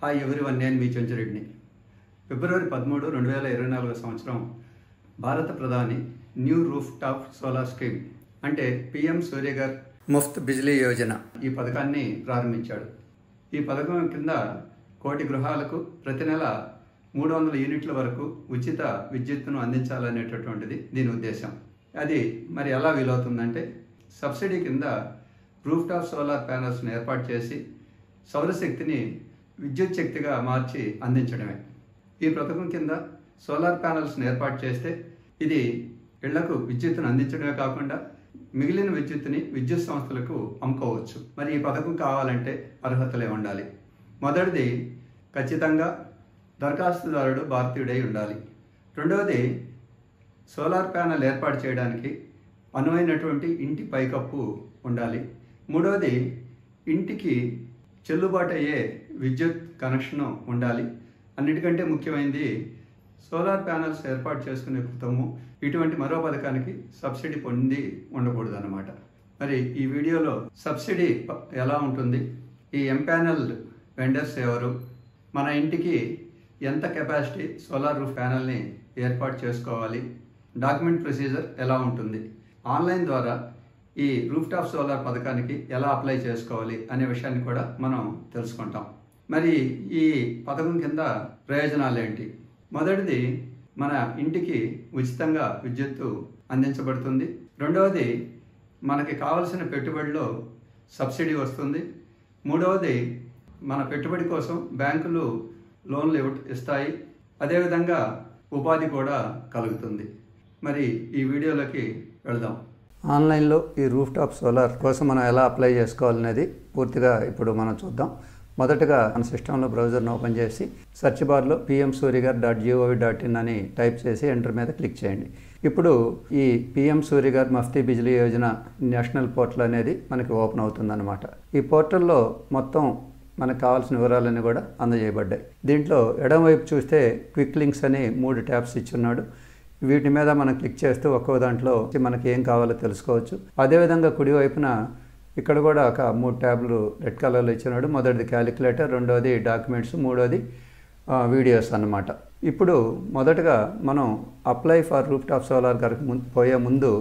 Hi everyone, నేను మీ చెంచురెడ్డిని. ఫిబ్రవరి 13, 2024 సంవత్సరం భారత ప్రధాని new roof top solar scheme అంటే పిఎం సూర్యఘర్ ముఫ్త్ బిజ్లీ యోజన ఈ పథకాన్ని ప్రారంభించాడు. ఈ పథకం కింద 1 కోటి గృహాలకు ప్రతి నెల 300 యూనిట్ల వరకు ఉచిత విద్యుత్తును అందించాలనేటటువంటిది దీని ఉద్దేశం. అది మరి ఎలా వీలవుతుందంటే సబ్సిడీ కింద రూఫ్ టాప్ సోలార్ ప్యానల్స్ను ఏర్పాటు చేసి సౌరశక్తిని విద్యుత్ శక్తిగా మార్చి అందించడమే. ఈ పథకం కింద సోలార్ ప్యానల్స్ను ఏర్పాటు చేస్తే ఇది ఇళ్లకు విద్యుత్తును అందించడమే కాకుండా మిగిలిన విద్యుత్తుని విద్యుత్ సంస్థలకు అమ్ముకోవచ్చు. మరి ఈ పథకం కావాలంటే అర్హతలే ఉండాలి. మొదటిది, ఖచ్చితంగా దరఖాస్తుదారుడు భారతీయుడై ఉండాలి. రెండవది, సోలార్ ప్యానెల్ ఏర్పాటు చేయడానికి అనువైనటువంటి ఇంటి పైకప్పు ఉండాలి. మూడవది, ఇంటికి చెల్లుబాటు అయ్యే విద్యుత్ కనెక్షన్ ఉండాలి. అన్నిటికంటే ముఖ్యమైనది, సోలార్ ప్యానల్స్ ఏర్పాటు చేసుకునే క్రితము ఇటువంటి మరో పథకానికి సబ్సిడీ పొంది ఉండకూడదు అన్నమాట. మరి ఈ వీడియోలో సబ్సిడీ ఎలా ఉంటుంది, ఈ ఎంపానల్ వెండర్స్ ఎవరు, మన ఇంటికి ఎంత కెపాసిటీ సోలార్ రూఫ్ ప్యానల్ని ఏర్పాటు చేసుకోవాలి, డాక్యుమెంట్ ప్రొసీజర్ ఎలా ఉంటుంది, ఆన్లైన్ ద్వారా ఈ రూఫ్ టాప్ సోలార్ పథకానికి ఎలా అప్లై చేసుకోవాలి అనే విషయాన్ని కూడా మనం తెలుసుకుంటాం. మరి ఈ పథకం కింద ప్రయోజనాలు ఏంటి? మొదటిది, మన ఇంటికి ఉచితంగా విద్యుత్తు అందించబడుతుంది. రెండవది, మనకి కావలసిన పెట్టుబడిలో సబ్సిడీ వస్తుంది. మూడవది, మన పెట్టుబడి కోసం బ్యాంకులు లోన్లు ఇస్తాయి. అదేవిధంగా ఉపాధి కూడా కలుగుతుంది. మరి ఈ వీడియోలోకి వెళ్దాం. ఆన్లైన్లో ఈ రూఫ్ టాప్ సోలార్ కోసం మనం ఎలా అప్లై చేసుకోవాలనేది పూర్తిగా ఇప్పుడు మనం చూద్దాం. మొదటగా మన సిస్టంలో బ్రౌజర్ను ఓపెన్ చేసి సెర్చ్ బార్లో pmsuryaghar.gov.in అని టైప్ చేసి ఎంటర్ మీద క్లిక్ చేయండి. ఇప్పుడు ఈ PM Surya Ghar Mufti Bijli Yojana national portal అనేది మనకి ఓపెన్ అవుతుందన్నమాట. ఈ పోర్టల్లో మొత్తం మనకు కావాల్సిన వివరాలన్నీ కూడా అందజేయబడ్డాయి. దీంట్లో ఎడమవైపు చూస్తే క్విక్ లింక్స్ అని 3 ట్యాబ్స్ ఇచ్చున్నాడు. వీటి మీద మనం క్లిక్ చేస్తూ ఒక్కో దాంట్లో మనకి ఏం కావాలో తెలుసుకోవచ్చు. అదేవిధంగా కుడివైపున ఇక్కడ కూడా ఒక 3 ట్యాబ్లు రెడ్ కలర్లో ఇచ్చినాడు. మొదటిది క్యాలిక్యులేటర్, రెండవది డాక్యుమెంట్స్, మూడవది వీడియోస్ అన్నమాట. ఇప్పుడు మొదటగా మనం apply for roof top solar గారికి పోయే ముందు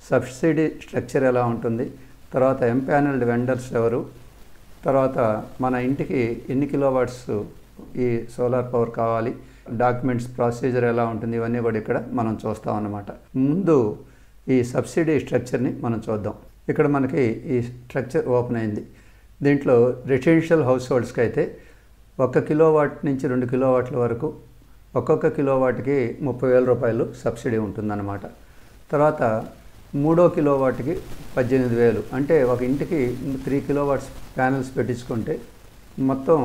సబ్సిడీ స్ట్రక్చర్ ఎలా ఉంటుంది, తర్వాత ఎంపానల్డ్ వెండర్స్ ఎవరు, తర్వాత మన ఇంటికి ఎన్ని కిలోవాట్స్ ఈ సోలార్ పవర్ కావాలి, డాక్యుమెంట్స్ ప్రొసీజర్ ఎలా ఉంటుంది, ఇవన్నీ కూడా ఇక్కడ మనం చూస్తాం అన్నమాట. ముందు ఈ సబ్సిడీ స్ట్రక్చర్ని మనం చూద్దాం. ఇక్కడ మనకి ఈ స్ట్రక్చర్ ఓపెన్ అయింది. దీంట్లో రెసిడెన్షియల్ హౌస్ హోల్డ్స్కి అయితే 1 కిలోవాట్ నుంచి 2 కిలోవాట్ల వరకు ఒక్కొక్క కిలోవాట్కి 30,000 రూపాయలు సబ్సిడీ ఉంటుందన్నమాట. తర్వాత 3వ కిలోవాట్కి 18,000, అంటే ఒక ఇంటికి 3 కిలోవాట్స్ ప్యానల్స్ పెట్టించుకుంటే మొత్తం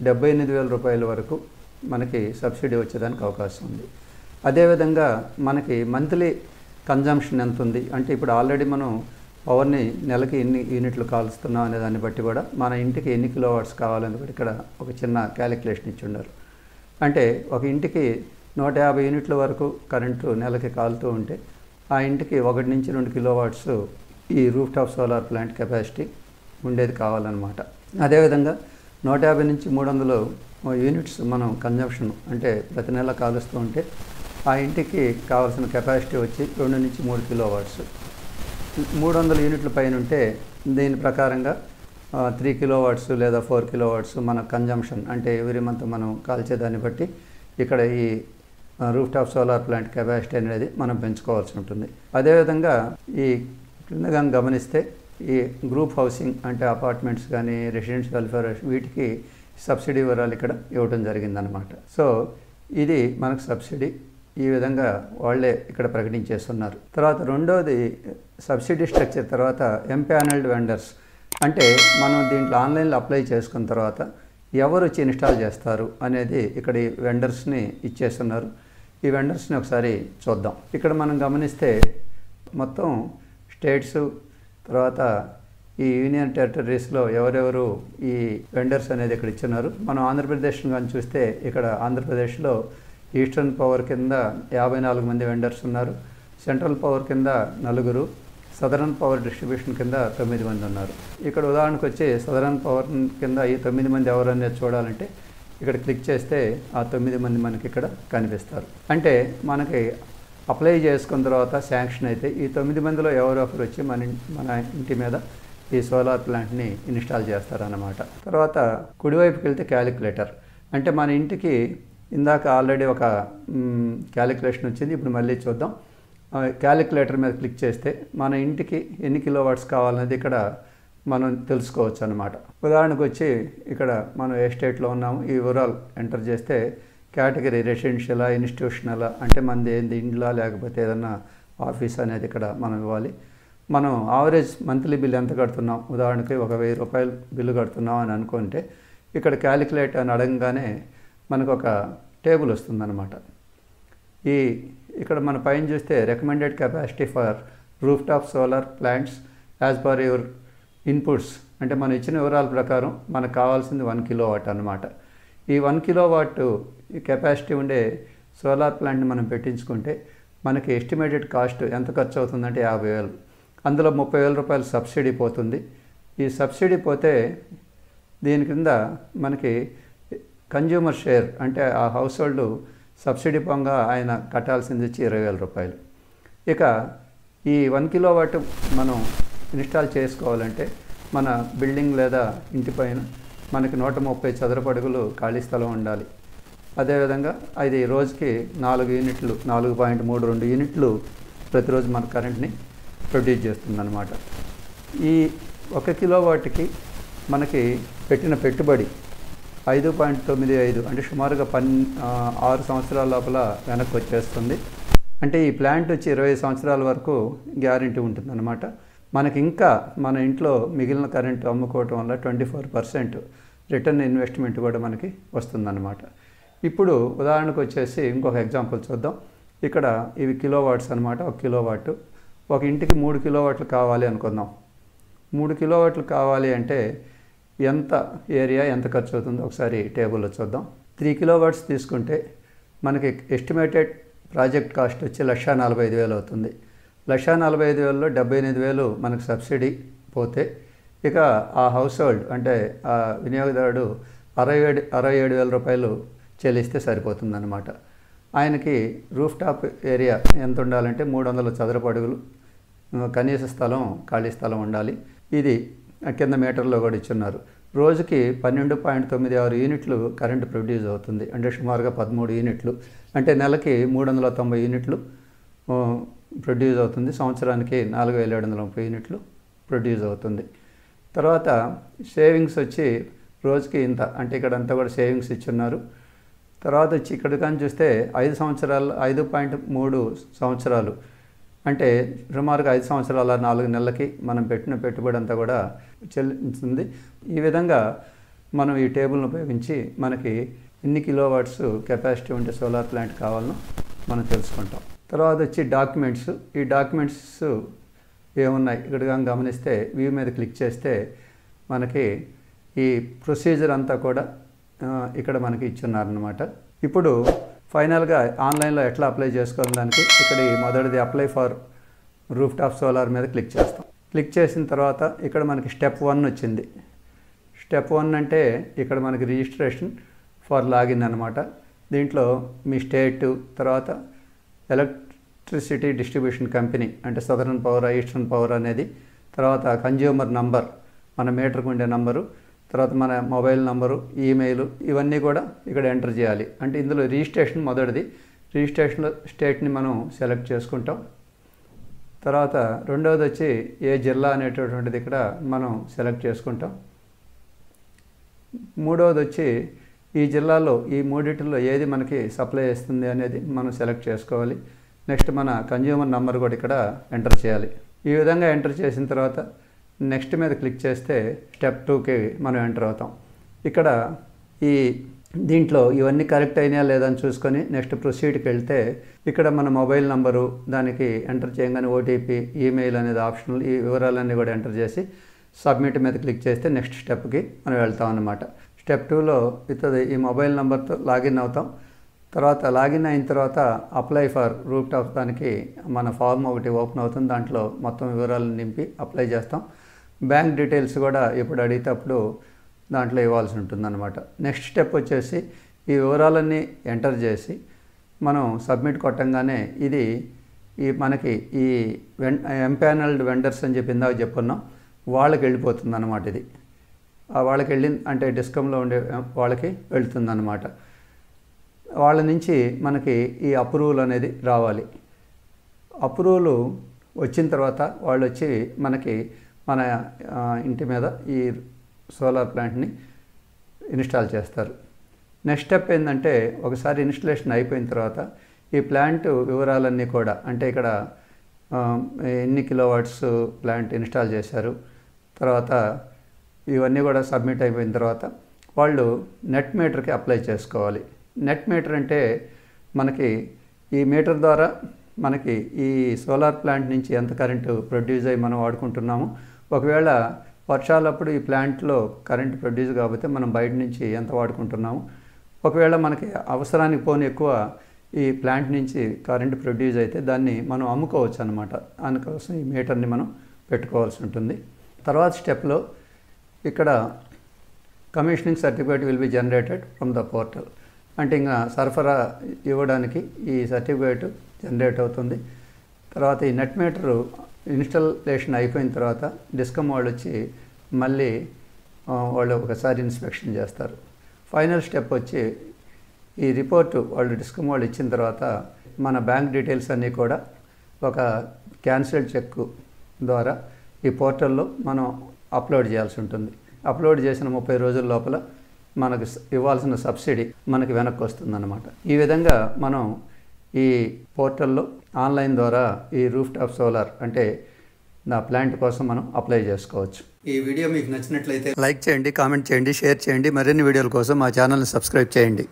78,000 రూపాయల వరకు మనకి సబ్సిడీ వచ్చేదానికి అవకాశం ఉంది. అదేవిధంగా మనకి మంత్లీ కన్జంప్షన్ ఎంత ఉంది అంటే ఇప్పుడు ఆల్రెడీ మనం పవర్ని నెలకి ఎన్ని యూనిట్లు కాలుస్తున్నాం అనే దాన్ని బట్టి కూడా మన ఇంటికి ఎన్ని కిలోవాట్స్ కావాలని కూడా ఇక్కడ ఒక చిన్న క్యాలిక్యులేషన్ ఇచ్చి ఉన్నారు. అంటే ఒక ఇంటికి 150 యూనిట్ల వరకు కరెంటు నెలకి కాలుతూ ఉంటే ఆ ఇంటికి 1 నుంచి 2 కిలోవాట్స్ ఈ roof top solar plant capacity ఉండేది కావాలన్నమాట. అదేవిధంగా 150 నుంచి 300 యూనిట్స్ మనం కన్జంప్షన్ అంటే ప్రతి నెల కాలుస్తూ ఉంటే ఆ ఇంటికి కావాల్సిన కెపాసిటీ వచ్చి 2 నుంచి 3 కిలోవాట్స్. 300 యూనిట్ల పైన ఉంటే దీని ప్రకారంగా 3 కిలోవాట్స్ లేదా 4 కిలోవాట్స్ మన కన్జంప్షన్ అంటే ఎవ్రీ మంత్ మనం కాల్చేదాన్ని బట్టి ఇక్కడ ఈ roof top solar plant capacity అనేది మనం పెంచుకోవాల్సి ఉంటుంది. అదేవిధంగా ఈ క్రిందగా గమనిస్తే ఈ గ్రూప్ హౌసింగ్ అంటే అపార్ట్మెంట్స్ కానీ రెసిడెన్షియల్ వెల్ఫేర్ వీటికి సబ్సిడీ వివరాలు ఇక్కడ ఇవ్వడం జరిగిందనమాట. సో ఇది మనకు సబ్సిడీ ఈ విధంగా వాళ్ళే ఇక్కడ ప్రకటించేస్తున్నారు. తర్వాత రెండోది సబ్సిడీ స్ట్రక్చర్ తర్వాత ఎంపానల్డ్ వెండర్స్ అంటే మనం దీంట్లో ఆన్లైన్లో అప్లై చేసుకున్న తర్వాత ఎవరు వచ్చి ఇన్స్టాల్ చేస్తారు అనేది ఇక్కడ ఈ వెండర్స్ని ఇచ్చేస్తున్నారు. ఈ వెండర్స్ని ఒకసారి చూద్దాం. ఇక్కడ మనం గమనిస్తే మొత్తం స్టేట్స్ తర్వాత ఈ యూనియన్ టెరిటరీస్లో ఎవరెవరు ఈ వెండర్స్ అనేది ఇక్కడ ఇచ్చున్నారు. మనం ఆంధ్రప్రదేశ్ని కానీ చూస్తే ఇక్కడ ఆంధ్రప్రదేశ్లో ఈస్టర్న్ పవర్ కింద 54 మంది వెండర్స్ ఉన్నారు. సెంట్రల్ పవర్ కింద 4, సదరన్ పవర్ డిస్ట్రిబ్యూషన్ కింద 9 మంది ఉన్నారు. ఇక్కడ ఉదాహరణకు వచ్చి సదరన్ పవర్ కింద ఈ 9 మంది ఎవరు అనేది చూడాలంటే ఇక్కడ క్లిక్ చేస్తే ఆ 9 మంది మనకి ఇక్కడ కనిపిస్తారు. అంటే మనకి అప్లై చేసుకున్న తర్వాత శాంక్షన్ అయితే ఈ 9 మందిలో ఎవరో ఒకరు వచ్చి మన ఇంటి మీద ఈ సోలార్ ప్లాంట్ని ఇన్స్టాల్ చేస్తారన్నమాట. తర్వాత కుడివైపుకి వెళ్తే క్యాలిక్యులేటర్, అంటే మన ఇంటికి ఇందాక ఆల్రెడీ ఒక క్యాలిక్యులేషన్ వచ్చింది, ఇప్పుడు మళ్ళీ చూద్దాం. క్యాలిక్యులేటర్ మీద క్లిక్ చేస్తే మన ఇంటికి ఎన్ని కిలోవాట్స్ కావాలనేది ఇక్కడ మనం తెలుసుకోవచ్చు అన్నమాట. ఉదాహరణకు వచ్చి ఇక్కడ మనం ఏ స్టేట్లో ఉన్నాము ఈ వివరాలు ఎంటర్ చేస్తే కేటగిరీ రెసిడెన్షియలా, ఇన్స్టిట్యూషనలా, అంటే మనది ఏంది ఇండ్లా లేకపోతే ఏదన్నా ఆఫీస్ అనేది ఇక్కడ మనం ఇవ్వాలి. మనం ఆవరేజ్ మంత్లీ బిల్ ఎంత కడుతున్నాం, ఉదాహరణకి ఒక 1000 రూపాయలు బిల్లు కడుతున్నాం అని అనుకుంటే ఇక్కడ క్యాలిక్యులేట్ అని అడగగానే మనకు ఒక టేబుల్ వస్తుందన్నమాట. ఇక్కడ మన పైన చూస్తే recommended capacity for roof top solar plants as per your inputs, అంటే మనం ఇచ్చిన వివరాల ప్రకారం మనకు కావాల్సింది 1 కిలోవాట్ అన్నమాట. ఈ 1 కిలోవాట్ కెపాసిటీ ఉండే సోలార్ ప్లాంట్ని మనం పెట్టించుకుంటే మనకి ఎస్టిమేటెడ్ కాస్ట్ ఎంత ఖర్చు అవుతుందంటే 50,000. అందులో 30,000 రూపాయలు సబ్సిడీ పోతుంది. ఈ సబ్సిడీ పోతే దీని కింద మనకి కన్జ్యూమర్ షేర్, అంటే ఆ హౌస్ హోల్డ్ సబ్సిడీ పొంగా ఆయన కట్టాల్సింది వచ్చి 20,000 రూపాయలు. ఇక ఈ 1 కిలోవాట్ మనం ఇన్స్టాల్ చేసుకోవాలంటే మన బిల్డింగ్ లేదా ఇంటి పైన మనకి 130 చదరపు అడుగులు ఖాళీ స్థలం ఉండాలి. అదేవిధంగా అది రోజుకి 4 యూనిట్లు 4.32 యూనిట్లు ప్రతిరోజు మన కరెంట్ని ప్రొడ్యూస్ చేస్తుందన్నమాట. ఈ 1 కిలోవాట్కి మనకి పెట్టిన పెట్టుబడి 5.95, అంటే సుమారుగా 6 సంవత్సరాల లోపల వెనక్కి వచ్చేస్తుంది. అంటే ఈ ప్లాంట్ వచ్చి 20 సంవత్సరాల వరకు గ్యారంటీ ఉంటుందన్నమాట. మనకి ఇంకా మన ఇంట్లో మిగిలిన కరెంటు అమ్ముకోవటం వల్ల 24% రిటర్న్ ఇన్వెస్ట్మెంట్ కూడా మనకి వస్తుందన్నమాట. ఇప్పుడు ఉదాహరణకు వచ్చేసి ఇంకొక ఎగ్జాంపుల్ చూద్దాం. ఇక్కడ ఇవి కిలోవాట్స్ అనమాట. 1 కిలోవాట్ ఒక ఇంటికి 3 కిలోవాట్లు కావాలి అనుకుందాం. 3 కిలోవాట్లు కావాలి అంటే ఎంత ఏరియా, ఎంత ఖర్చు అవుతుందో ఒకసారి టేబుల్లో చూద్దాం. 3 కిలోవాట్స్ తీసుకుంటే మనకి ఎస్టిమేటెడ్ ప్రాజెక్ట్ కాస్ట్ వచ్చి 1,45,000 అవుతుంది. 1,45,000లో 78,000 మనకు సబ్సిడీ పోతే ఇక ఆ హౌస్ హోల్డ్, అంటే ఆ వినియోగదారుడు 67,000 రూపాయలు చెల్లిస్తే సరిపోతుందన్నమాట. ఆయనకి రూఫ్ టాప్ ఏరియా ఎంత ఉండాలంటే 300 చదరపు అడుగులు కనీస స్థలం, ఖాళీ స్థలం ఉండాలి. ఇది కింద మీటర్లో కూడా ఇచ్చున్నారు. రోజుకి 12.96 యూనిట్లు కరెంటు ప్రొడ్యూస్ అవుతుంది, అంటే సుమారుగా 13 యూనిట్లు, అంటే నెలకి 390 యూనిట్లు ప్రొడ్యూస్ అవుతుంది. సంవత్సరానికి 4,730 యూనిట్లు ప్రొడ్యూస్ అవుతుంది. తర్వాత సేవింగ్స్ వచ్చి రోజుకి ఇంత, అంటే ఇక్కడంతా కూడా సేవింగ్స్ ఇచ్చున్నారు. తర్వాత వచ్చి ఇక్కడ కానీ చూస్తే 5 సంవత్సరాలు 5.3 సంవత్సరాలు, అంటే సుమారుగా 5 సంవత్సరాల 4 నెలలకి మనం పెట్టిన పెట్టుబడి అంతా కూడా చెల్లిస్తుంది. ఈ విధంగా మనం ఈ టేబుల్ను ఉపయోగించి మనకి ఎన్ని కిలోవాట్స్ కెపాసిటీ ఉంటే సోలార్ ప్లాంట్ కావాలనో మనం తెలుసుకుంటాం. తర్వాత వచ్చి డాక్యుమెంట్స్. ఈ డాక్యుమెంట్స్ ఏమున్నాయి ఇక్కడ గమనిస్తే వ్యూ మీద క్లిక్ చేస్తే మనకి ఈ ప్రొసీజర్ అంతా కూడా ఇక్కడ మనకి ఇచ్చున్నారనమాట. ఇప్పుడు ఫైనల్గా ఆన్లైన్లో ఎట్లా అప్లై చేసుకోవాలని దానికి ఇక్కడ మొదటిది apply for roof top solar మీద క్లిక్ చేస్తాం. క్లిక్ చేసిన తర్వాత ఇక్కడ మనకి స్టెప్ 1 వచ్చింది. స్టెప్ 1 అంటే ఇక్కడ మనకి రిజిస్ట్రేషన్ ఫర్ లాగిన్ అనమాట. దీంట్లో మీ స్టేటు, తర్వాత ఎలక్ట్రిసిటీ డిస్ట్రిబ్యూషన్ కంపెనీ, అంటే సదరన్ పవర్, ఈస్టర్న్ పవర్ అనేది, తర్వాత కన్జ్యూమర్ నంబర్, మన మీటర్కు ఉండే నంబరు, తర్వాత మన మొబైల్ నంబరు, ఈమెయిల్, ఇవన్నీ కూడా ఇక్కడ ఎంటర్ చేయాలి. అంటే ఇందులో రిజిస్ట్రేషన్ మొదటిది. రిజిస్ట్రేషన్లో స్టేట్ని మనం సెలెక్ట్ చేసుకుంటాం. తర్వాత రెండవది వచ్చి ఏ జిల్లా అనేటటువంటిది ఇక్కడ మనం సెలెక్ట్ చేసుకుంటాం. మూడవది వచ్చి ఈ జిల్లాలో ఈ మూడిటిల్లో ఏది మనకి సప్లై చేస్తుంది అనేది మనం సెలెక్ట్ చేసుకోవాలి. నెక్స్ట్ మన కన్జ్యూమర్ నెంబర్ కూడా ఇక్కడ ఎంటర్ చేయాలి. ఈ విధంగా ఎంటర్ చేసిన తర్వాత నెక్స్ట్ మీద క్లిక్ చేస్తే స్టెప్ 2కి మనం ఎంటర్ అవుతాం. ఇక్కడ దీంట్లో ఇవన్నీ కరెక్ట్ అయినా లేదని చూసుకొని నెక్స్ట్ ప్రొసీడ్కి వెళ్తే ఇక్కడ మన మొబైల్ నంబరు దానికి ఎంటర్ చేయగానే ఓటీపీ, ఈమెయిల్ అనేది ఆప్షనల్, ఈ వివరాలన్నీ కూడా ఎంటర్ చేసి సబ్మిట్ మీద క్లిక్ చేస్తే నెక్స్ట్ స్టెప్కి మనం వెళ్తాం అన్నమాట. స్టెప్ 2లో ఇతది ఈ మొబైల్ నెంబర్తో లాగిన్ అవుతాం. తర్వాత లాగిన్ అయిన తర్వాత అప్లై ఫర్ రూఫ్ టాప్ దానికి మన ఫార్మ్ ఒకటి ఓపెన్ అవుతుంది. దాంట్లో మొత్తం వివరాలను నింపి అప్లై చేస్తాం. బ్యాంక్ డీటెయిల్స్ కూడా ఎప్పుడు అడిగితే అప్పుడు దాంట్లో ఇవ్వాల్సి ఉంటుందన్నమాట. నెక్స్ట్ స్టెప్ వచ్చేసి ఈ వివరాలన్నీ ఎంటర్ చేసి మనం సబ్మిట్ కొట్టంగానే ఇది మనకి ఈ ఎంపానల్డ్ వెండర్స్ అని చెప్పి ఇందాక చెప్పుకున్నాం, వాళ్ళకి వెళ్ళిపోతుంది అన్నమాట. ఇది వాళ్ళకి వెళ్ళింది అంటే డిస్కంలో ఉండే వాళ్ళకి వెళ్తుందన్నమాట. వాళ్ళ నుంచి మనకి ఈ అప్రూవల్ అనేది రావాలి. అప్రూవల్ వచ్చిన తర్వాత వాళ్ళు వచ్చి మనకి మన ఇంటి మీద ఈ సోలార్ ప్లాంట్ని ఇన్స్టాల్ చేస్తారు. నెక్స్ట్ స్టెప్ ఏంటంటే ఒకసారి ఇన్స్టలేషన్ అయిపోయిన తర్వాత ఈ ప్లాంట్ వివరాలన్నీ కూడా అంటే ఇక్కడ ఎన్ని కిలోవాట్స్ ప్లాంట్ ఇన్స్టాల్ చేశారు, తర్వాత ఇవన్నీ కూడా సబ్మిట్ అయిపోయిన తర్వాత వాళ్ళు నెట్ మీటర్కి అప్లై చేసుకోవాలి. నెట్ మీటర్ అంటే మనకి ఈ మీటర్ ద్వారా మనకి ఈ సోలార్ ప్లాంట్ నుంచి ఎంత కరెంటు ప్రొడ్యూస్ అయ్యి మనం వాడుకుంటున్నాము, ఒకవేళ వర్షాలప్పుడు ఈ ప్లాంట్లో కరెంట్ ప్రొడ్యూస్ కాకపోతే మనం బయట నుంచి ఎంత వాడుకుంటున్నాము, ఒకవేళ మనకి అవసరానికి పోని ఎక్కువ ఈ ప్లాంట్ నుంచి కరెంట్ ప్రొడ్యూస్ అయితే దాన్ని మనం అమ్ముకోవచ్చు అనమాట. అందుకోసం ఈ మీటర్ని మనం పెట్టుకోవాల్సి ఉంటుంది. తర్వాత స్టెప్లో ఇక్కడ commissioning certificate will be generated from the portal. అంటే ఇంకా సరఫరా ఇవ్వడానికి ఈ సర్టిఫికేట్ జనరేట్ అవుతుంది. తర్వాత ఈ నెట్ మీటరు ఇన్స్టాలేషన్ అయిపోయిన తర్వాత డిస్కమ్ వాళ్ళు వచ్చి మళ్ళీ వాళ్ళు ఒకసారి ఇన్స్పెక్షన్ చేస్తారు. ఫైనల్ స్టెప్ వచ్చి ఈ రిపోర్టు వాళ్ళు డిస్కమ్ వాళ్ళు ఇచ్చిన తర్వాత మన బ్యాంక్ డీటెయిల్స్ అన్నీ కూడా ఒక క్యాన్సిల్డ్ చెక్ ద్వారా ఈ పోర్టల్లో మనం అప్లోడ్ చేయాల్సి ఉంటుంది. అప్లోడ్ చేసిన 30 రోజుల లోపల మనకు ఇవ్వాల్సిన సబ్సిడీ మనకి వెనక్కి వస్తుందన్నమాట. ఈ విధంగా మనం ఈ పోర్టల్లో ఆన్లైన్ ద్వారా ఈ రూఫ్ టాప్ సోలార్ అంటే నా ప్లాంట్ కోసం మనం అప్లై చేసుకోవచ్చు. ఈ వీడియో మీకు నచ్చినట్లయితే లైక్ చేయండి, కామెంట్ చేయండి, షేర్ చేయండి. మరిన్ని వీడియోల కోసం మా ఛానల్ని సబ్స్క్రైబ్ చేయండి.